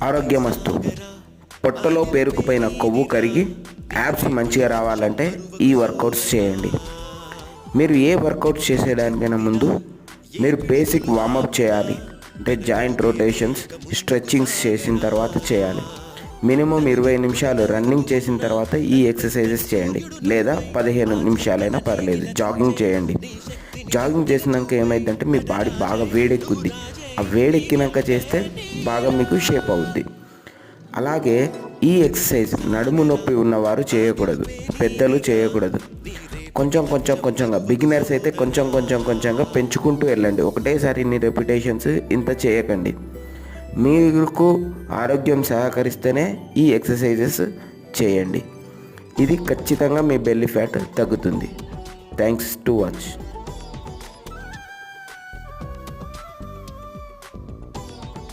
ఆరోగ్యమస్తు. పొట్టలో పేరుకుపోయిన కొవ్వు కరిగి యాబ్స్ మంచిగా రావాలంటే ఈ వర్కౌట్స్ చేయండి. మీరు ఏ వర్కౌట్స్ చేసేదానికైనా ముందు మీరు బేసిక్ వార్మప్ చేయాలి. అంటే జాయింట్ రొటేషన్స్, స్ట్రెచ్చింగ్స్ చేసిన తర్వాత చేయాలి. మినిమం 20 నిమిషాలు రన్నింగ్ చేసిన తర్వాత ఈ ఎక్సర్సైజెస్ చేయండి, లేదా 15 నిమిషాలైనా పర్లేదు జాగింగ్ చేయండి. జాగింగ్ చేసినాక ఏమైందంటే మీ బాడీ బాగా వేడెక్కుద్ది. ఆ వేడెక్కినాక చేస్తే బాగా మీకు షేప్ అవుద్ది. అలాగే ఈ ఎక్సర్సైజ్ నడుము నొప్పి ఉన్నవారు చేయకూడదు, పెద్దలు చేయకూడదు. కొంచెంగా బిగినర్స్ అయితే కొంచెంగా పెంచుకుంటూ వెళ్ళండి. ఒకటేసారి ఇన్ని రెపిటేషన్స్ ఇంత చేయకండి. మీకు ఆరోగ్యం సహకరిస్తేనే ఈ ఎక్సర్సైజెస్ చేయండి. ఇది ఖచ్చితంగా మీ బెల్లీ ఫ్యాట్ తగ్గుతుంది. Thanks to watch.